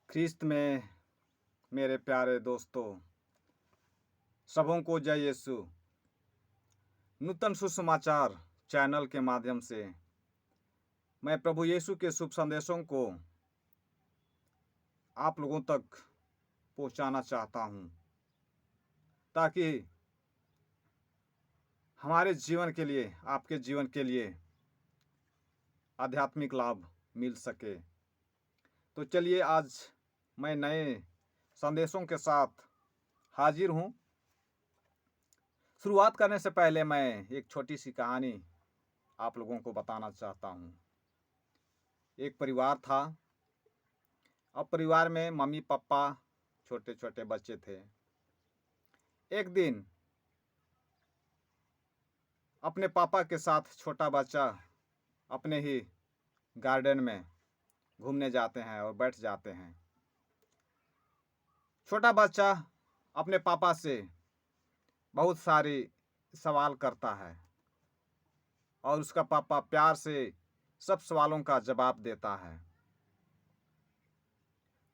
ख्रीस्त में मेरे प्यारे दोस्तों, सबों को जय यीशु। नूतन सुसमाचार चैनल के माध्यम से मैं प्रभु यीशु के शुभ संदेशों को आप लोगों तक पहुंचाना चाहता हूं, ताकि हमारे जीवन के लिए, आपके जीवन के लिए आध्यात्मिक लाभ मिल सके। तो चलिए, आज मैं नए संदेशों के साथ हाजिर हूं। शुरुआत करने से पहले मैं एक छोटी सी कहानी आप लोगों को बताना चाहता हूं। एक परिवार था। अब परिवार में मम्मी पापा, छोटे छोटे बच्चे थे। एक दिन अपने पापा के साथ छोटा बच्चा अपने ही गार्डन में घूमने जाते हैं और बैठ जाते हैं। छोटा बच्चा अपने पापा से बहुत सारी सवाल करता है और उसका पापा प्यार से सब सवालों का जवाब देता है।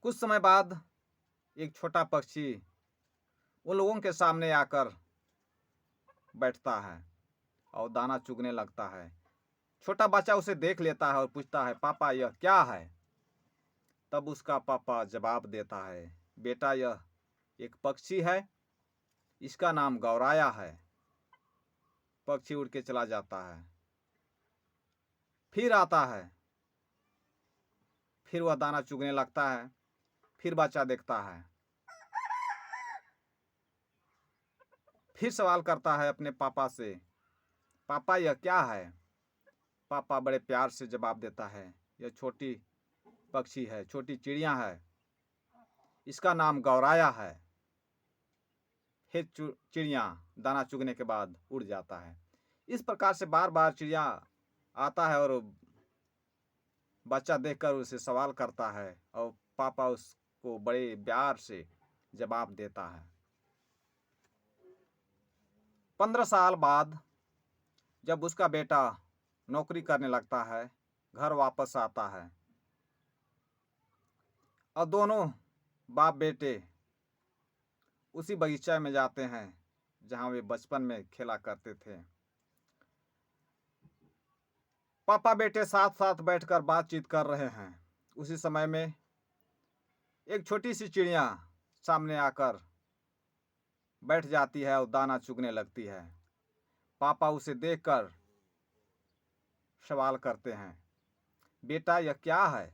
कुछ समय बाद एक छोटा पक्षी उन लोगों के सामने आकर बैठता है और दाना चुगने लगता है। छोटा बच्चा उसे देख लेता है और पूछता है, पापा यह क्या है? तब उसका पापा जवाब देता है, बेटा यह एक पक्षी है, इसका नाम गौराया है। पक्षी उड़ के चला जाता है। फिर आता है, फिर वह दाना चुगने लगता है। फिर बच्चा देखता है, फिर सवाल करता है अपने पापा से, पापा यह क्या है? पापा बड़े प्यार से जवाब देता है, यह छोटी पक्षी है, छोटी चिड़िया है, इसका नाम गौराया है। फिर चिड़िया दाना चुगने के बाद उड़ जाता है। इस प्रकार से बार बार चिड़िया आता है और बच्चा देखकर उसे सवाल करता है और पापा उसको बड़े प्यार से जवाब देता है। 15 साल बाद जब उसका बेटा नौकरी करने लगता है, घर वापस आता है और दोनों बाप बेटे उसी बगीचा में जाते हैं जहां वे बचपन में खेला करते थे। पापा बेटे साथ साथ बैठकर बातचीत कर रहे हैं। उसी समय में एक छोटी सी चिड़िया सामने आकर बैठ जाती है और दाना चुगने लगती है। पापा उसे देखकर सवाल करते हैं, बेटा यह क्या है?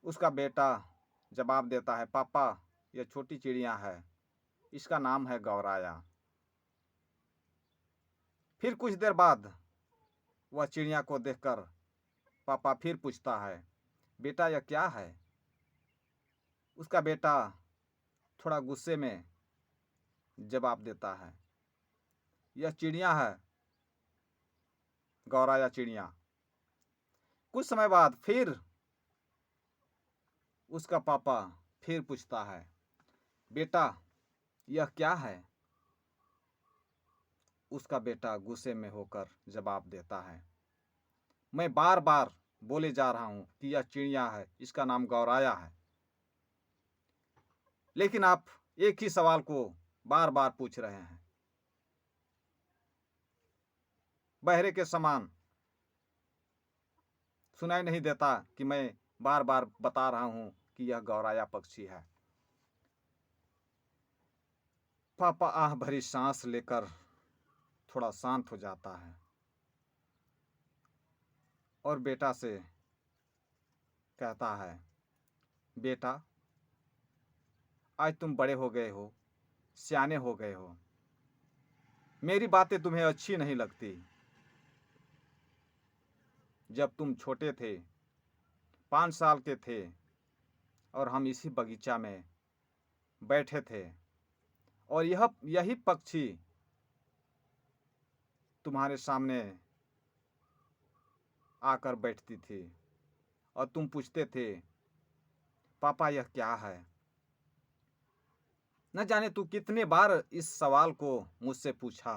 उसका बेटा जवाब देता है, पापा यह छोटी चिड़िया है, इसका नाम है गौराया। फिर कुछ देर बाद वह चिड़िया को देखकर पापा फिर पूछता है, बेटा यह क्या है? उसका बेटा थोड़ा गुस्से में जवाब देता है, यह चिड़िया है, गौराया चिड़िया। कुछ समय बाद फिर उसका पापा फिर पूछता है, बेटा यह क्या है? उसका बेटा गुस्से में होकर जवाब देता है, मैं बार बार बोले जा रहा हूं कि यह चिड़िया है, इसका नाम गौराया है, लेकिन आप एक ही सवाल को बार बार पूछ रहे हैं। बहरे के समान सुनाई नहीं देता कि मैं बार बार बता रहा हूं कि यह गौराया पक्षी है। पापा आह भरी सांस लेकर थोड़ा शांत हो जाता है और बेटा से कहता है, बेटा आज तुम बड़े हो गए हो, सियाने हो गए हो, मेरी बातें तुम्हें अच्छी नहीं लगती। जब तुम छोटे थे, 5 साल के थे और हम इसी बगीचा में बैठे थे और यही पक्षी तुम्हारे सामने आकर बैठती थी और तुम पूछते थे, पापा यह क्या है? न जाने तू कितने बार इस सवाल को मुझसे पूछा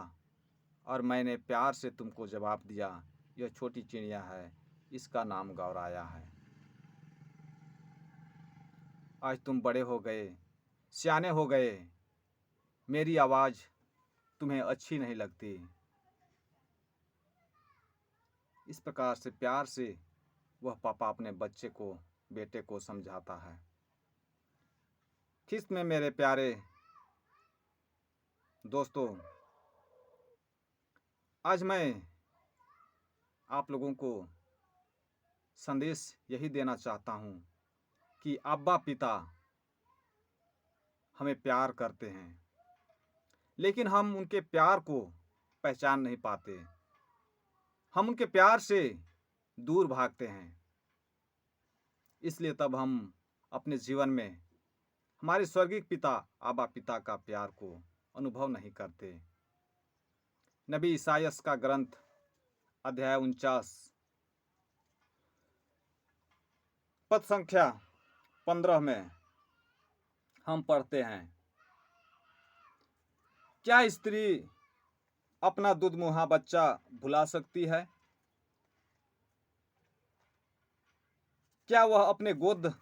और मैंने प्यार से तुमको जवाब दिया, यह छोटी चिड़िया है, इसका नाम गौराया है। आज तुम बड़े हो गए, सियाने हो गए, मेरी आवाज़ तुम्हें अच्छी नहीं लगती। इस प्रकार से प्यार से वह पापा अपने बच्चे को, बेटे को समझाता है। ख्रिस्त में मेरे प्यारे दोस्तों, आज मैं आप लोगों को संदेश यही देना चाहता हूँ कि अब्बा पिता हमें प्यार करते हैं, लेकिन हम उनके प्यार को पहचान नहीं पाते। हम उनके प्यार से दूर भागते हैं। इसलिए तब हम अपने जीवन में हमारे स्वर्गीय पिता अब्बा पिता का प्यार को अनुभव नहीं करते। नबी ईसायास का ग्रंथ अध्याय 49 पद संख्या 15 में हम पढ़ते हैं, क्या स्त्री अपना दुधमुहा बच्चा भुला सकती है? क्या वह अपने गोद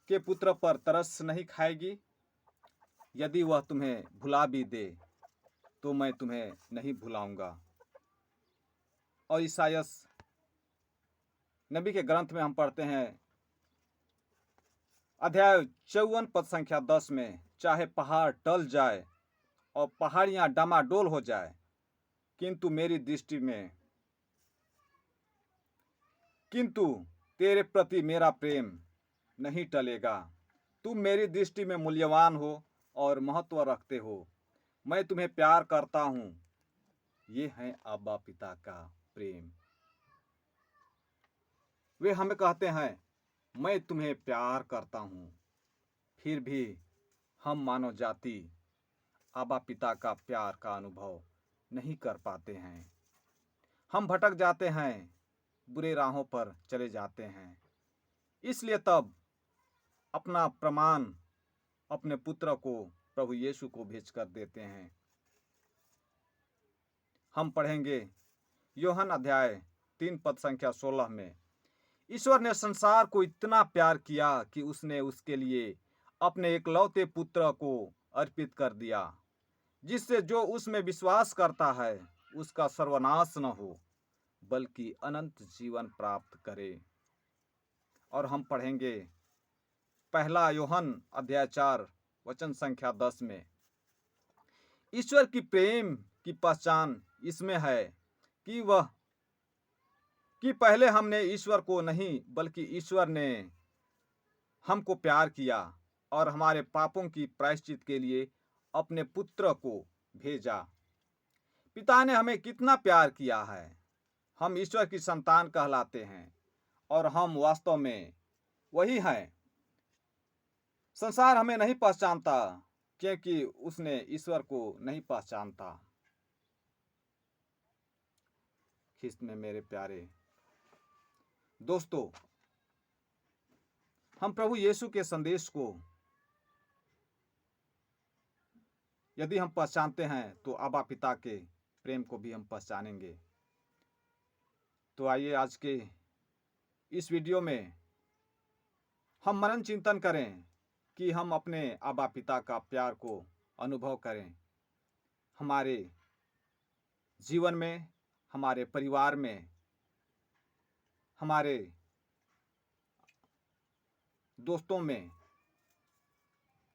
के पुत्र पर तरस नहीं खाएगी? यदि वह तुम्हें भुला भी दे तो मैं तुम्हें नहीं भुलाऊंगा। और ईसायास नबी के ग्रंथ में हम पढ़ते हैं अध्याय 54 पद संख्या 10 में, चाहे पहाड़ टल जाए और पहाड़ियां डामाडोल हो जाए, किंतु तेरे प्रति मेरा प्रेम नहीं टलेगा। तुम मेरी दृष्टि में मूल्यवान हो और महत्व रखते हो। मैं तुम्हें प्यार करता हूँ। ये है अब्बा पिता का प्रेम। वे हमें कहते हैं, मैं तुम्हें प्यार करता हूँ। फिर भी हम मानव जाति अब्बा पिता का प्यार का अनुभव नहीं कर पाते हैं। हम भटक जाते हैं, बुरे राहों पर चले जाते हैं। इसलिए तब अपना प्रमाण अपने पुत्र को, प्रभु यीशु को भेज कर देते हैं। हम पढ़ेंगे यूहन्ना अध्याय 3 पद संख्या 16 में, ईश्वर ने संसार को इतना प्यार किया कि उसने उसके लिए अपने एकलौते पुत्र को अर्पित कर दिया, जिससे जो उसमें विश्वास करता है उसका सर्वनाश न हो बल्कि अनंत जीवन प्राप्त करे। और हम पढ़ेंगे पहला यूहन्ना अध्याय 4 वचन संख्या 10 में, ईश्वर की प्रेम की पहचान इसमें है कि पहले हमने ईश्वर को नहीं बल्कि ईश्वर ने हमको प्यार किया और हमारे पापों की प्रायश्चित के लिए अपने पुत्र को भेजा। पिता ने हमें कितना प्यार किया है। हम ईश्वर की संतान कहलाते हैं और हम वास्तव में वही हैं। संसार हमें नहीं पहचानता क्योंकि उसने ईश्वर को नहीं पहचानता। ख्रिस्त में मेरे प्यारे दोस्तों, हम प्रभु यीशु के संदेश को यदि हम पहचानते हैं तो अब्बा पिता के प्रेम को भी हम पहचानेंगे। तो आइए आज के इस वीडियो में हम मनन चिंतन करें कि हम अपने अब्बा पिता का प्यार को अनुभव करें। हमारे जीवन में, हमारे परिवार में, हमारे दोस्तों में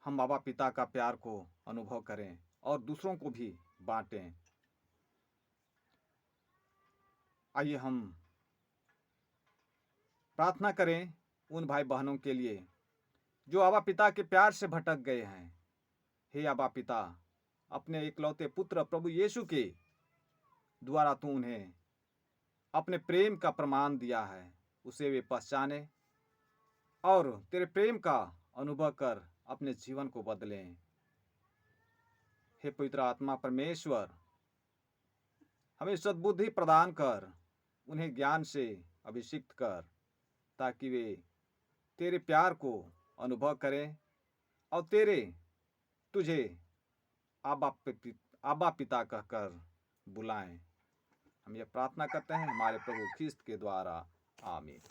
हम अब्बा पिता का प्यार को अनुभव करें और दूसरों को भी बांटें। आइए हम प्रार्थना करें उन भाई बहनों के लिए जो अब्बा पिता के प्यार से भटक गए हैं। हे अब्बा पिता, अपने इकलौते पुत्र प्रभु यीशु के द्वारा तू उन्हें अपने प्रेम का प्रमाण दिया है, उसे वे पहचाने और तेरे प्रेम का अनुभव कर अपने जीवन को बदलें। हे पवित्र आत्मा परमेश्वर, हमें सद्बुद्धि प्रदान कर, उन्हें ज्ञान से अभिषिक्त कर, ताकि वे तेरे प्यार को अनुभव करें और तुझे आबा पिता कहकर बुलाएं। हम ये प्रार्थना करते हैं हमारे प्रभु ख्रिस्त के द्वारा, आमीन।